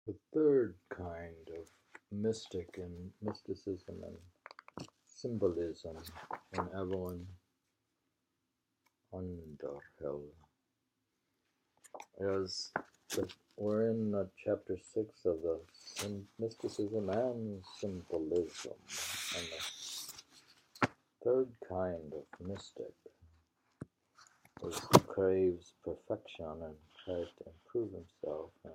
The third kind of mystic in mysticism and symbolism in Evelyn Underhill is that we're in chapter 6 of the Mysticism and Symbolism, and the third kind of mystic is who craves perfection and tries to improve himself, and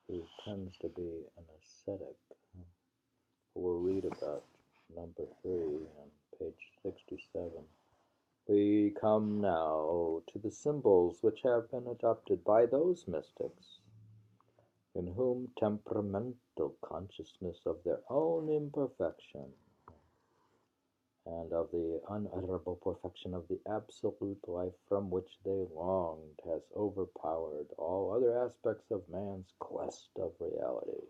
who tends to be an ascetic. We'll read about number 3 on page 67. We come now to the symbols which have been adopted by those mystics in whom temperamental consciousness of their own imperfection and of the unutterable perfection of the absolute life from which they longed has overpowered all other aspects of man's quest of reality.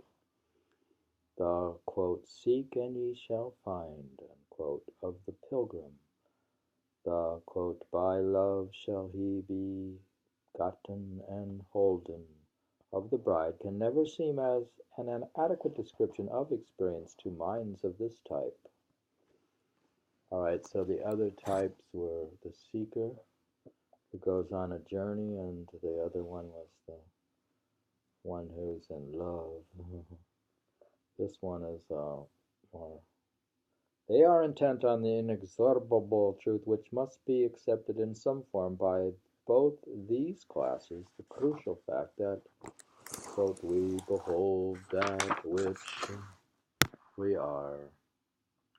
The, quote, seek and ye shall find, unquote, of the pilgrim, the, quote, by love shall he be gotten and holden of the bride can never seem as an adequate description of experience to minds of this type. All right, so the other types were the seeker who goes on a journey, and the other one was the one who's in love. This one is more. They are intent on the inexorable truth which must be accepted in some form by both these classes, the crucial fact that, quote, we behold that which we are,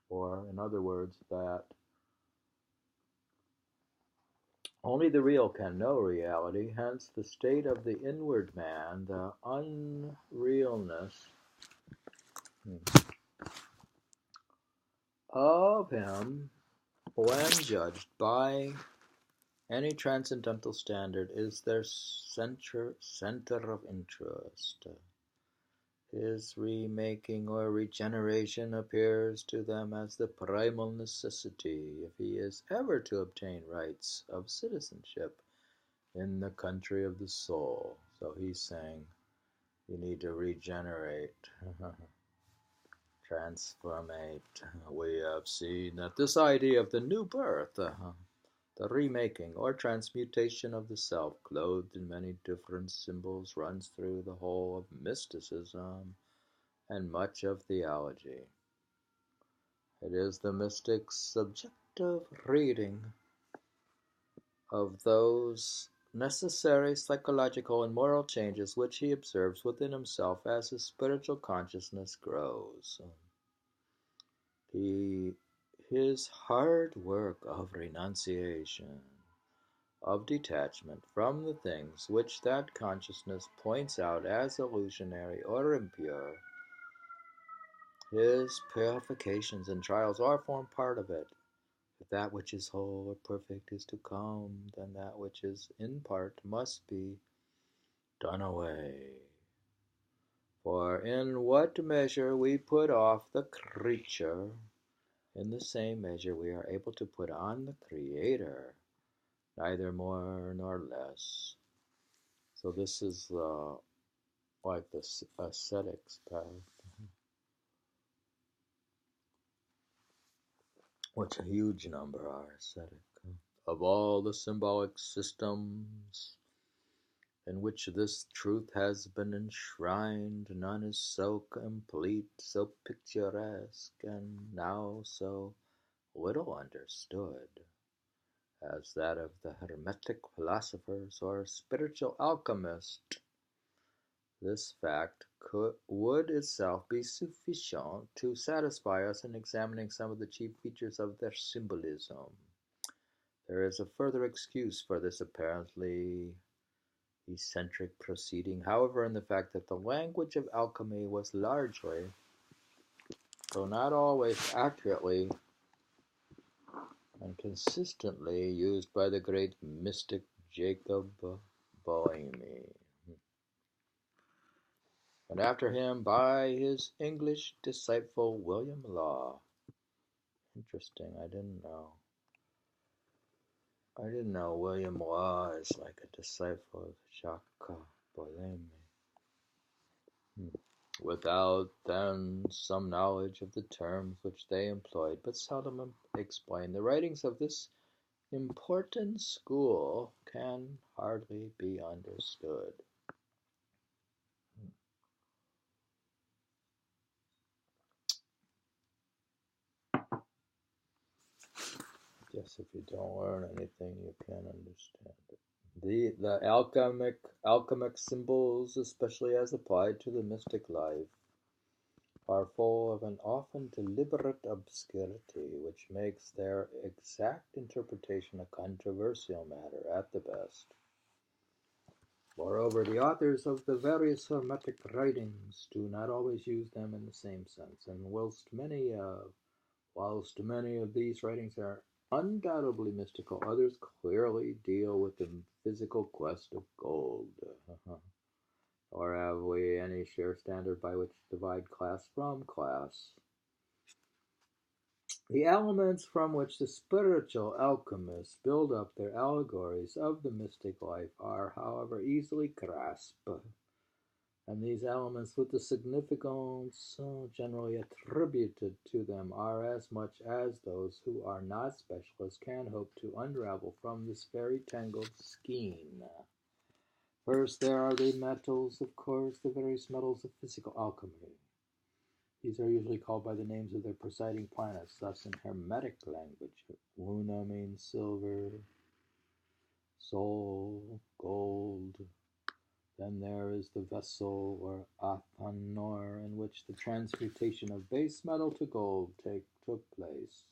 or in other words, that only the real can know reality, hence the state of the inward man, the unrealness of him when judged by any transcendental standard is their center of interest. His remaking or regeneration appears to them as the primal necessity if he is ever to obtain rights of citizenship in the country of the soul. So he's saying you need to regenerate, transformate. We have seen that this idea of the new birth, the remaking or transmutation of the self, clothed in many different symbols, runs through the whole of mysticism and much of theology. It is the mystic's subjective reading of those necessary psychological and moral changes which he observes within himself as his spiritual consciousness grows. His hard work of renunciation, of detachment from the things which that consciousness points out as illusionary or impure, his purifications and trials all form part of it. If that which is whole or perfect is to come, then that which is in part must be done away. For in what measure we put off the creature, in the same measure we are able to put on the Creator, neither more nor less. So this is like the ascetic's path, which a huge number are ascetic. Of all the symbolic systems in which this truth has been enshrined, none is so complete, so picturesque, and now so little understood as that of the hermetic philosophers or spiritual alchemists. This fact would itself be sufficient to satisfy us in examining some of the chief features of their symbolism. There is a further excuse for this apparently eccentric proceeding, however, in the fact that the language of alchemy was largely, though not always accurately and consistently, used by the great mystic Jacob Boehme, and after him by his English disciple William Law. Interesting, I didn't know William Law is like a disciple of Jacques Boehme. without then some knowledge of the terms which they employed, but seldom explained. The writings of this important school can hardly be understood. Yes, if you don't learn anything, you can't understand it. The alchemic symbols, especially as applied to the mystic life, are full of an often deliberate obscurity, which makes their exact interpretation a controversial matter at the best. Moreover, the authors of the various hermetic writings do not always use them in the same sense, and whilst many of these writings are undoubtedly mystical, others clearly deal with the physical quest of gold. Or have we any sure standard by which to divide class from class? The elements from which the spiritual alchemists build up their allegories of the mystic life are, however, easily grasped, and these elements, with the significance generally attributed to them, are as much as those who are not specialists can hope to unravel from this very tangled skein. First, there are the metals, of course, the various metals of physical alchemy. These are usually called by the names of their presiding planets. Thus, in hermetic language, Luna means silver, Sol, gold. Then there is the vessel, or athanor, in which the transmutation of base metal to gold took place.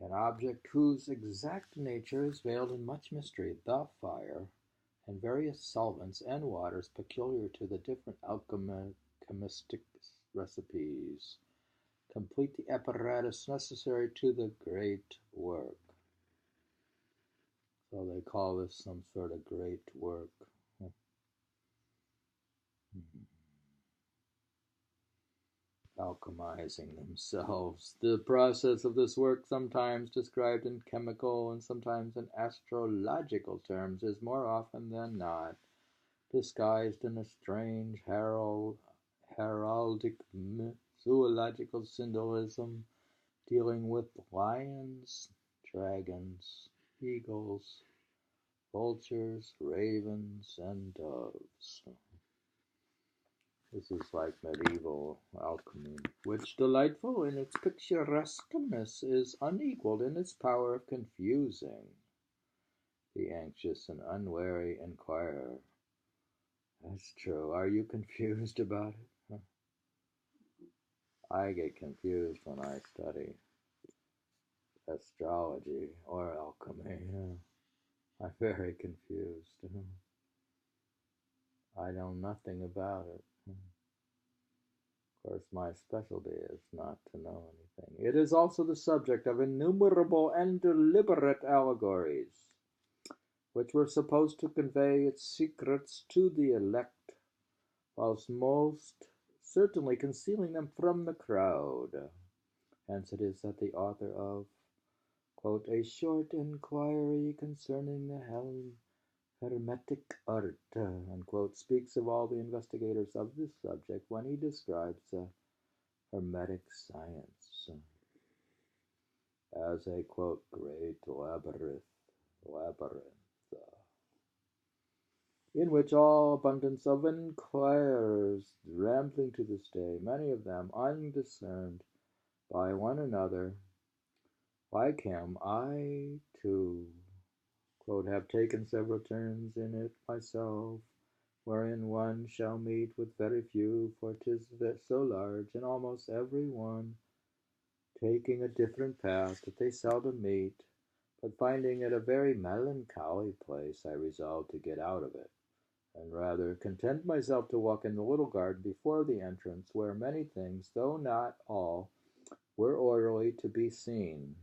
An object whose exact nature is veiled in much mystery, the fire, and various solvents and waters peculiar to the different alchemistic recipes, complete the apparatus necessary to the great work. So they call this some sort of great work. Alchemizing themselves. The process of this work, sometimes described in chemical and sometimes in astrological terms, is more often than not disguised in a strange heraldic zoological symbolism dealing with lions, dragons, eagles, vultures, ravens, and doves. This is like medieval alchemy, which, delightful in its picturesqueness, is unequaled in its power of confusing the anxious and unwary inquirer. That's true. Are you confused about it? I get confused when I study astrology or alchemy. I'm very confused. I know nothing about it. Of course, my specialty is not to know anything. It is also the subject of innumerable and deliberate allegories, which were supposed to convey its secrets to the elect, whilst most certainly concealing them from the crowd. Hence it is that the author of, quote, a short inquiry concerning the hermetic art, unquote, speaks of all the investigators of this subject when he describes the hermetic science as a, quote, great labyrinth, in which all abundance of inquirers, rambling to this day, many of them undiscerned by one another, like him, I, too, quote, have taken several turns in it myself, wherein one shall meet with very few, for 'tis so large, and almost every one taking a different path, that they seldom meet, but finding it a very melancholy place, I resolved to get out of it, and rather content myself to walk in the little garden before the entrance, where many things, though not all, were orderly to be seen,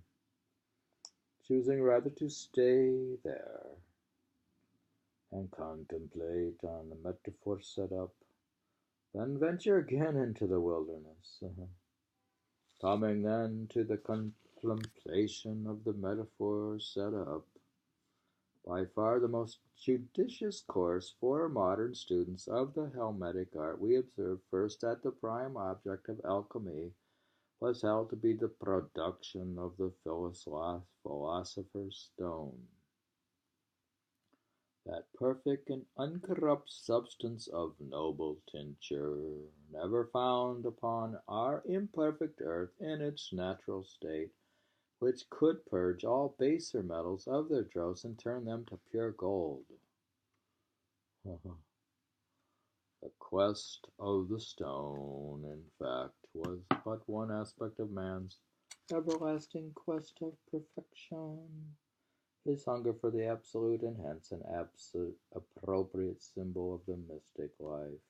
choosing rather to stay there and contemplate on the metaphor set up, then venture again into the wilderness, coming then to the contemplation of the metaphor set up, By far the most judicious course for modern students of the hermetic art, we observe first that the prime object of alchemy was held to be the production of the philosopher's stone, that perfect and uncorrupt substance of noble tincture, never found upon our imperfect earth in its natural state, which could purge all baser metals of their dross and turn them to pure gold. The quest of the stone, in fact, was but one aspect of man's everlasting quest of perfection, his hunger for the absolute and hence an appropriate symbol of the mystic life.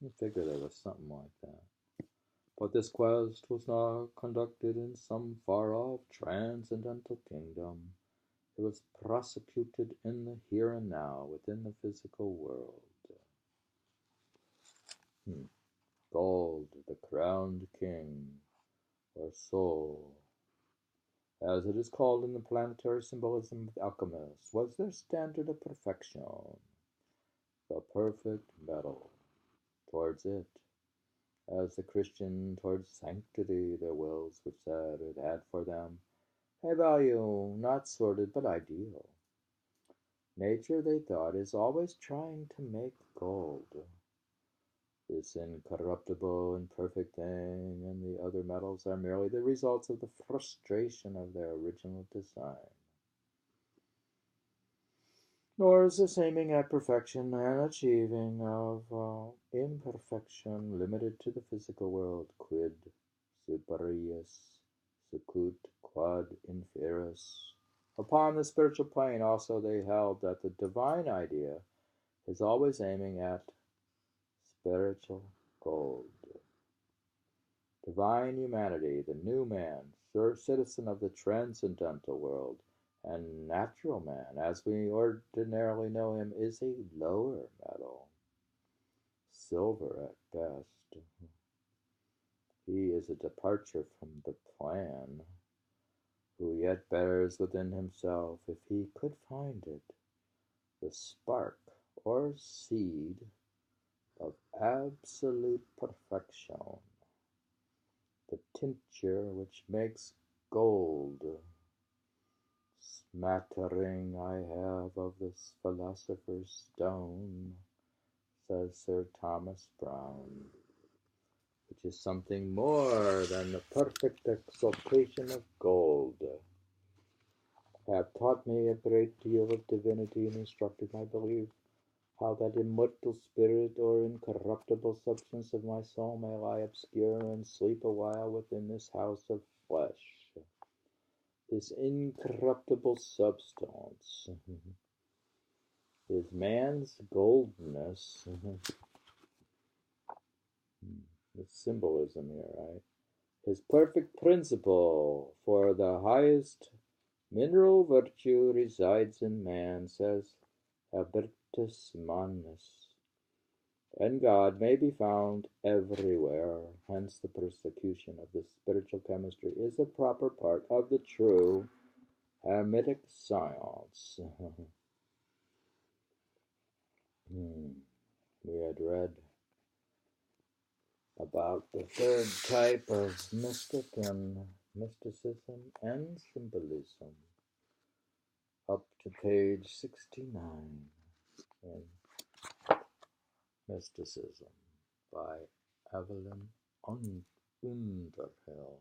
I figured there was something like that. But this quest was not conducted in some far-off transcendental kingdom. It was prosecuted in the here and now, within the physical world. Gold, the crowned king, or soul, as it is called in the planetary symbolism of alchemists, was their standard of perfection, the perfect metal. Towards it, as the Christian towards sanctity, their wills, which said it had for them a value not sordid but ideal. Nature, they thought, is always trying to make gold, this incorruptible and perfect thing, and the other metals are merely the results of the frustration of their original design. Nor is this aiming at perfection and achieving of imperfection limited to the physical world. Quid superius secut quod inferius. Upon the spiritual plane also they held that the divine idea is always aiming at spiritual gold. Divine humanity, the new man, citizen of the transcendental world, and natural man, as we ordinarily know him, is a lower metal, silver at best. He is a departure from the plan, who yet bears within himself, if he could find it, the spark or seed of absolute perfection, the tincture which makes gold. Smattering I have of this philosopher's stone, says Sir Thomas Browne, which is something more than the perfect exaltation of gold, have taught me a great deal of divinity and instructed my belief how that immortal spirit or incorruptible substance of my soul may lie obscure and sleep a while within this house of flesh. This incorruptible substance is man's goldness. The symbolism here, right? His perfect principle, for the highest mineral virtue resides in man, says Albertus Magnus, and God may be found everywhere. Hence the persecution of this spiritual chemistry is a proper part of the true hermetic science. We had read about the third type of mysticism and symbolism up to page 69 in Mysticism by Evelyn Underhill.